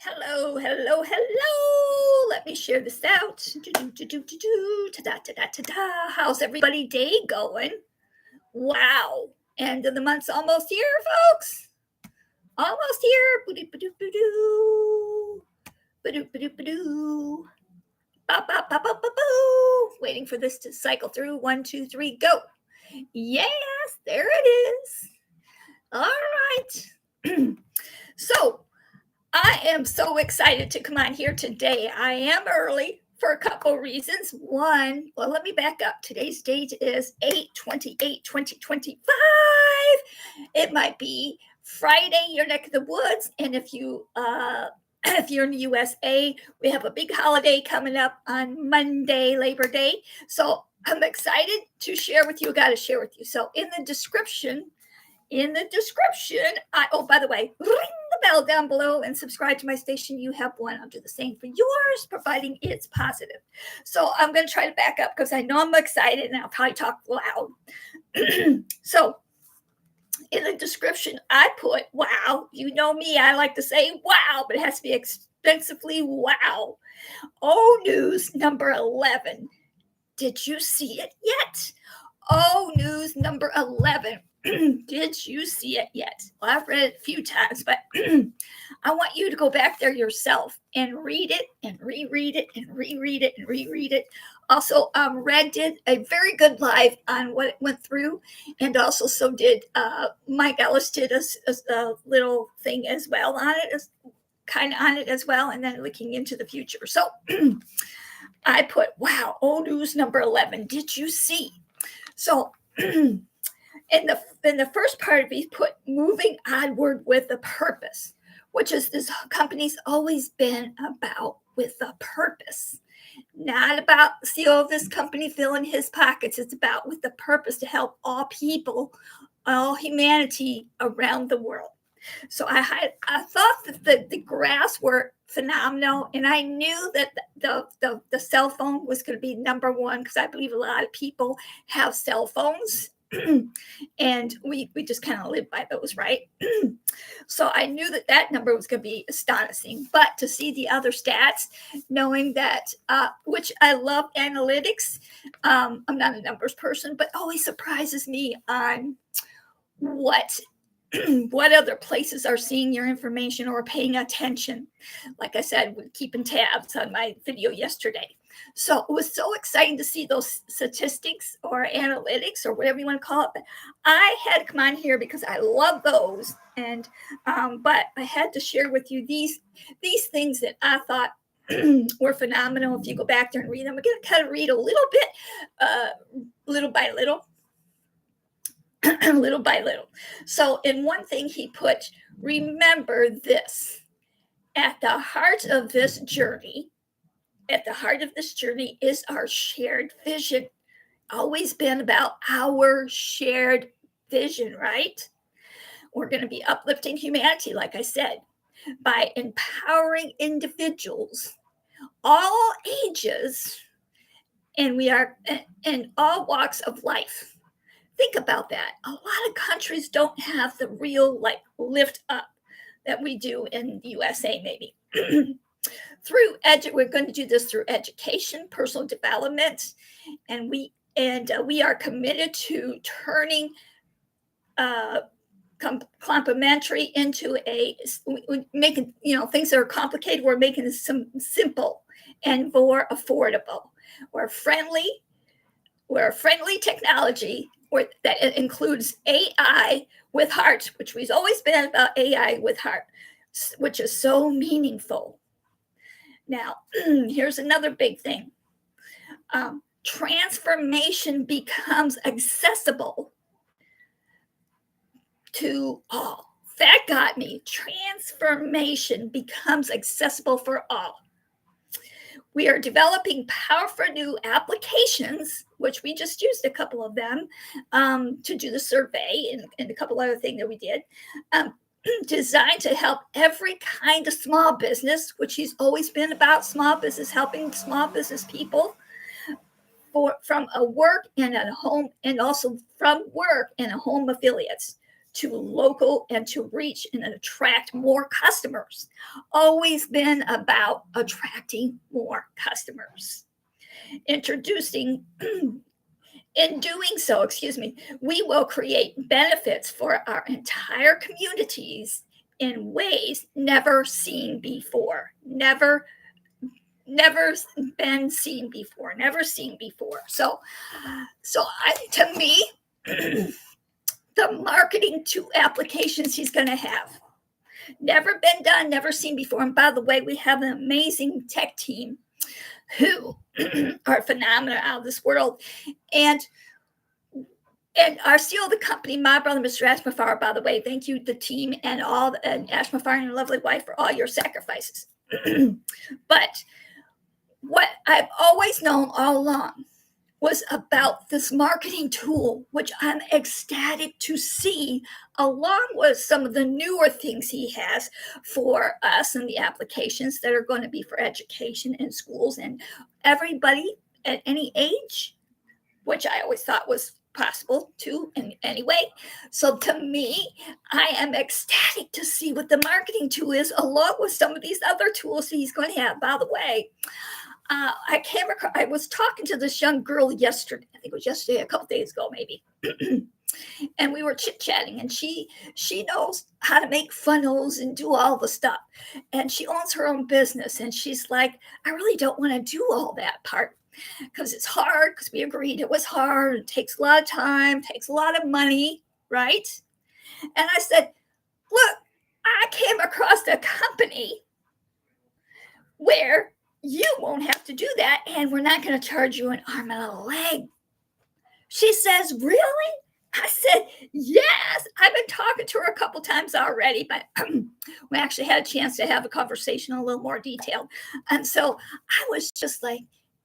Hello, hello, hello. Let me share this out. Ta-da. How's everybody day going? Wow. End of the month's almost here, folks. Almost here. Ba-do-ba-do-ba-do. Ba-do-ba-do-ba-do. Ba-ba-ba-ba-ba-boo. Waiting for this to cycle through. 1, 2, 3, go. Yes, there it is. All right. So, I am so excited to come on here today. I am early for a couple reasons. One, well, let me back up. Today's date is 8/28/2025. It might be Friday, your neck of the woods, and if you're in the USA, we have a big holiday coming up on Monday, Labor Day. So I'm excited to share with you. I got to share with you. So in the description, by the way, ring the bell down below and subscribe to my station. You have one. I'll do the same for yours, providing it's positive. So I'm going to try to back up because I know I'm excited and I'll probably talk loud. So in the description, I put, wow. You know me, I like to say wow, but it has to be expensively wow. News number 11. Did you see it yet? News number 11. Did you see it yet? Well, I've read it a few times, but I want you to go back there yourself and read it and reread it and reread it and reread it. Also, Red did a very good live on what it went through, and also so did Mike Ellis did a little thing as well on it, kind of on it as well, and then looking into the future. So I put, wow, news number 11. Did you see? So in the first part of it, he put moving onward with a purpose, which is this company's always been about with a purpose. Not about the CEO of this company filling his pockets. It's about with the purpose to help all people, all humanity around the world. So I thought that the graphs were phenomenal, and I knew that the cell phone was going to be number one because I believe a lot of people have cell phones. And we just kind of live by those, right? So I knew that number was going to be astonishing, but to see the other stats, knowing that, which I love analytics, I'm not a numbers person, but always surprises me on what other places are seeing your information or paying attention. Like I said, we're keeping tabs on my video yesterday. So it was so exciting to see those statistics or analytics or whatever you want to call it. But I had to come on here because I love those. And but I had to share with you these things that I thought were phenomenal. If you go back there and read them, I'm going to kind of read a little bit, little by little. Little by little. So in one thing he put, remember this, at the heart of this journey is our shared vision. Always been about our shared vision, right? We're going to be uplifting humanity, like I said, by empowering individuals, all ages, and we are in all walks of life. Think about that. A lot of countries don't have the real lift up that we do in the USA, maybe. We're going to do this through education, personal development, and we are committed to turning complementary into making things that are complicated. We're making some simple and more affordable. We're a friendly technology. That includes AI with heart, which we've always been about AI with heart, which is so meaningful. Now, here's another big thing. Transformation becomes accessible to all. That got me. Transformation becomes accessible for all. We are developing powerful new applications, which we just used a couple of them to do the survey and a couple other things that we did, designed to help every kind of small business, which he's always been about small business, helping small business people from a work and a home, and also from work and a home affiliates to local and to reach and attract more customers. Always been about attracting more customers. In doing so, we will create benefits for our entire communities in ways never seen before. Never been seen before. Never seen before. So to me, the marketing to applications he's going to have, never been done, never seen before. And by the way, we have an amazing tech team who are phenomenal, out of this world. And our CEO of the company, my brother, Mr. Ashmafar, by the way, thank you, the team, and Ashmafar and your lovely wife for all your sacrifices. But what I've always known all along was about this marketing tool, which I'm ecstatic to see, along with some of the newer things he has for us and the applications that are going to be for education in schools and everybody at any age, which I always thought was possible too in any way. So to me, I am ecstatic to see what the marketing tool is, along with some of these other tools he's going to have. By the way, I was talking to this young girl yesterday. I think it was yesterday, a couple days ago, maybe. And we were chit-chatting, and she knows how to make funnels and do all the stuff. And she owns her own business. And she's like, I really don't want to do all that part because it's hard, because we agreed it was hard. It takes a lot of time, takes a lot of money, right? And I said, look, I came across a company where you won't have to do that, and we're not going to charge you an arm and a leg. She says, really? I said, yes. I've been talking to her a couple times already, but we actually had a chance to have a conversation a little more detailed. And so I was just like,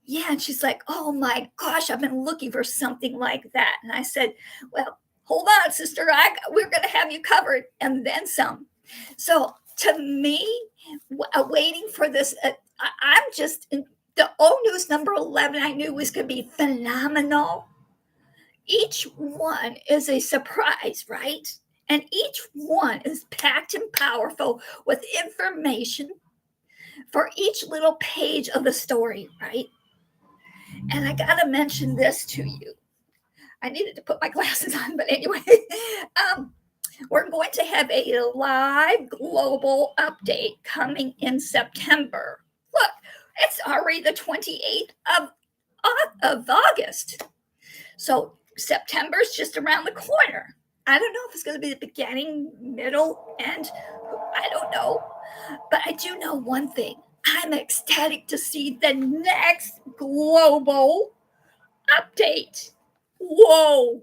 yeah. And she's like, oh my gosh, I've been looking for something like that. And I said, well, hold on, sister. We're going to have you covered and then some. So to me, waiting for this, I'm just, the Onews number 11, I knew was going to be phenomenal. Each one is a surprise, right? And each one is packed and powerful with information for each little page of the story, right? And I got to mention this to you. I needed to put my glasses on, but anyway, we're going to have a live global update coming in September. Look, it's already the 28th of August. So September's just around the corner. I don't know if it's going to be the beginning, middle, end. I don't know. But I do know one thing. I'm ecstatic to see the next global update. Whoa.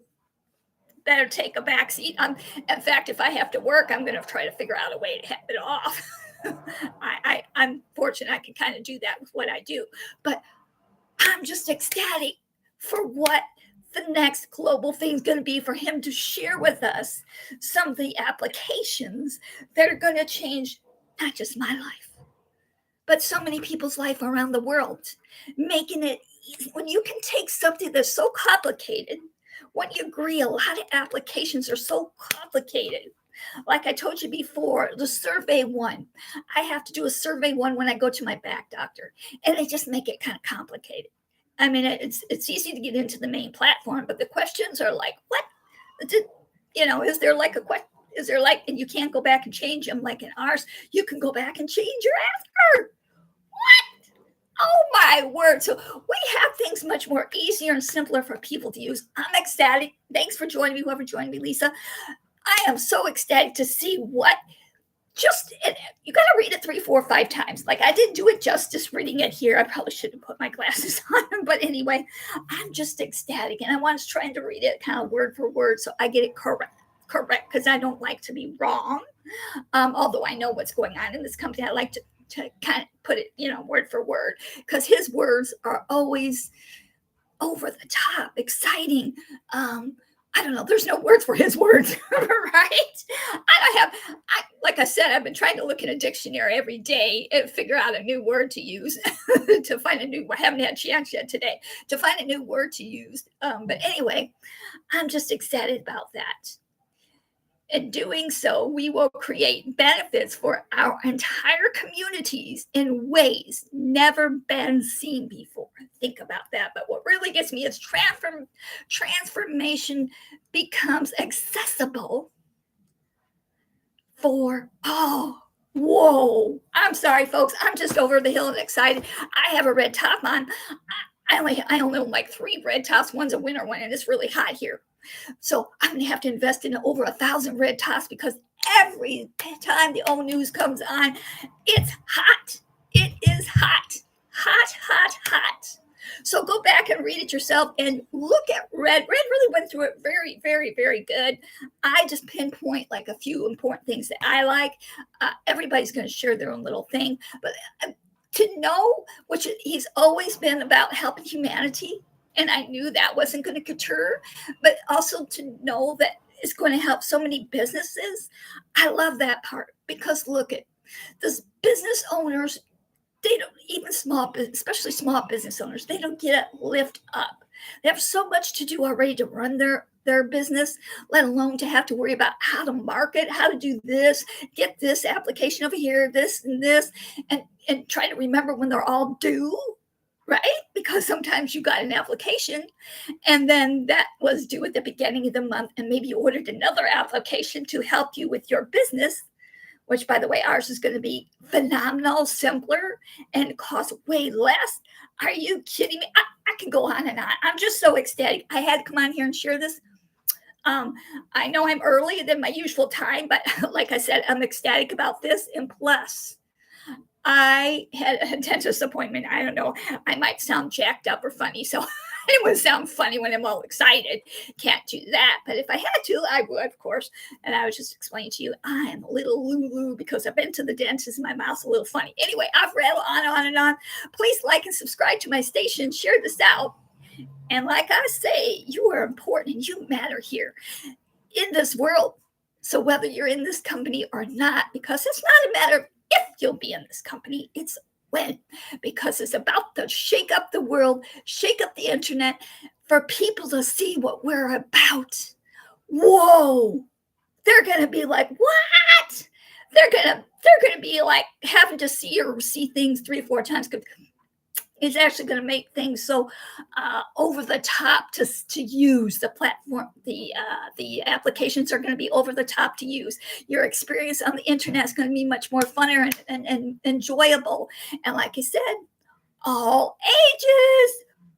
Better take a back seat. In fact, if I have to work, I'm going to try to figure out a way to have it off. I'm fortunate I can kind of do that with what I do. But I'm just ecstatic for what the next global thing is going to be, for him to share with us some of the applications that are going to change not just my life, but so many people's life around the world, making it easy. When you can take something that's so complicated, when you agree, a lot of applications are so complicated. Like I told you before, the survey one, I have to do a survey one when I go to my back doctor, and they just make it kind of complicated. I mean, it's easy to get into the main platform, but the questions are like, what? Is there like a question? Is there like, and you can't go back and change them like in ours. You can go back and change your answer. What? Oh my word. So we have things much more easier and simpler for people to use. I'm ecstatic. Thanks for joining me, whoever joined me, Lisa. I am so ecstatic to see what you got to read it 3, 4, 5 times. Like, I didn't do it justice reading it here. I probably shouldn't put my glasses on. But anyway, I'm just ecstatic. And I was trying to read it kind of word for word so I get it correct, because I don't like to be wrong. Although I know what's going on in this company, I like to kind of put it, word for word, because his words are always over the top, exciting. I don't know. There's no words for his words, right? Like I said, I've been trying to look in a dictionary every day and figure out a new word to use to find I haven't had a chance yet today to find a new word to use. But anyway, I'm just excited about that. In doing so, we will create benefits for our entire communities in ways never been seen before. Think about that. But what really gets me is transformation becomes accessible for all. Whoa. I'm sorry, folks. I'm just over the hill and excited. I have a red top on. I only own like 3 red tops. One's a winter one, and it's really hot here. So I'm going to have to invest in over 1,000 red tops because every time the Onews comes on, it's hot. It is hot, hot, hot, hot. So go back and read it yourself and look at Red. Red really went through it very, very, very good. I just pinpoint like a few important things that I like. Everybody's going to share their own little thing, but to know, which he's always been about helping humanity. And I knew that wasn't going to deter, but also to know that it's going to help so many businesses. I love that part because look at those business owners. They don't even especially small business owners. They don't get a lift up. They have so much to do already to run their business, let alone to have to worry about how to market, how to do this, get this application over here, this and this, and try to remember when they're all due. Right? Because sometimes you got an application and then that was due at the beginning of the month, and maybe you ordered another application to help you with your business, which, by the way, ours is going to be phenomenal, simpler, and cost way less. Are you kidding me? I can go on and on. I'm just so ecstatic. I had to come on here and share this. I know I'm earlier than my usual time, but like I said, I'm ecstatic about this. And plus, I had a dentist appointment. I don't know. I might sound jacked up or funny. So it would sound funny when I'm all excited. Can't do that. But if I had to, I would, of course. And I was just explaining to you, I am a little Lulu because I've been to the dentist and my mouth's a little funny. Anyway, I've rattled on and on. Please like and subscribe to my station. Share this out. And like I say, you are important and you matter here in this world. So whether you're in this company or not, because it's not a matter of if you'll be in this company, it's when, because it's about to shake up the world, shake up the internet for people to see what we're about. Whoa, they're going to be like, what? They're going to be like having to see things 3 or 4 times. It's actually going to make things so over the top to use the platform. The applications are going to be over the top to use. Your experience on the internet is going to be much more funner and enjoyable. And like I said, all ages.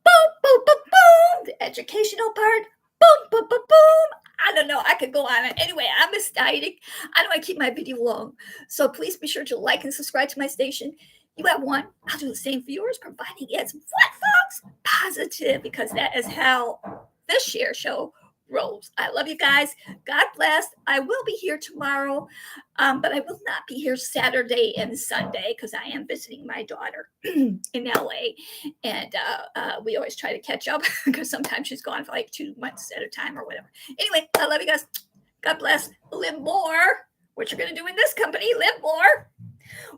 Boom, boom, boom, boom. The educational part. Boom, boom, boom, boom. I don't know. I could go on. Anyway, I'm ecstatic. I know I keep my video long. So please be sure to like and subscribe to my station. You have one, I'll do the same for yours, providing it's what, folks? Positive, because that is how this share show rolls. I love you guys. God bless. I will be here tomorrow, but I will not be here Saturday and Sunday because I am visiting my daughter in LA. And we always try to catch up because sometimes she's gone for like 2 months at a time or whatever. Anyway, I love you guys. God bless. Live more. What you're going to do in this company, live more.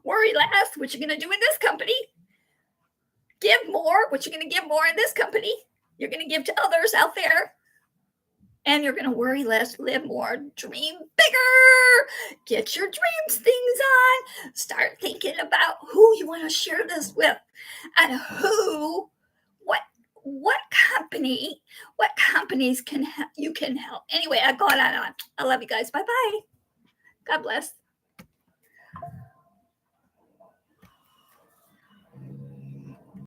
Worry less, what you're going to do in this company. Give more, what you're going to give more in this company. You're going to give to others out there. And you're going to worry less, live more, dream bigger. Get your dreams things on. Start thinking about who you want to share this with and what companies you can help. Anyway, I go on and on. I love you guys. Bye-bye. God bless.